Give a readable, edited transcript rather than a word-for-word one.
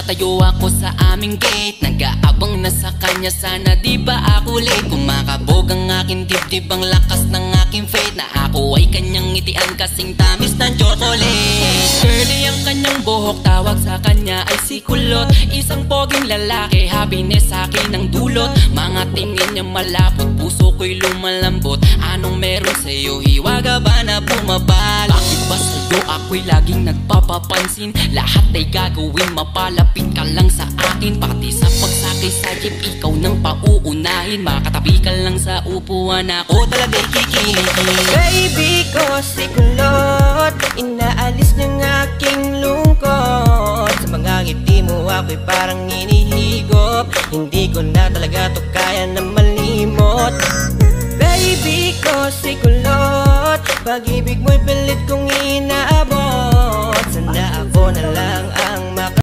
Nakatayo ako sa aming gate, nag-aabang na sa kanya, sana di ba ako late. Kumakabog ang aking dibdib, ang lakas ng aking faith, na ako ay kanyang ngitian kasing tamis ng chocolate. Curly ang kanyang buhok, tawag sa kanya ay si Kulot. Isang poging lalaki, happiness sa akin ang dulot. Mga tingin niya malapot, puso ko'y lumalambot. Anong meron sa'yo, hiwaga ba na bumabalo? Bakit ba sa'yo ako'y laging nagpapapansin? Lahat ay gagawin, mapalapit ka lang sa akin. Pati sa pagsakay sa jeep, ikaw nang pauunahin. Makatabi ka lang sa upuan, ako talaga'y kikinig. Baby ko si Kulot, inaalis ng aking lungkot. Sa mga ngiti mo ako'y parang inihigop, hindi ko na talaga to kaya na malimot. Baby ko si Kulot, pag-ibig mo'y pilit kong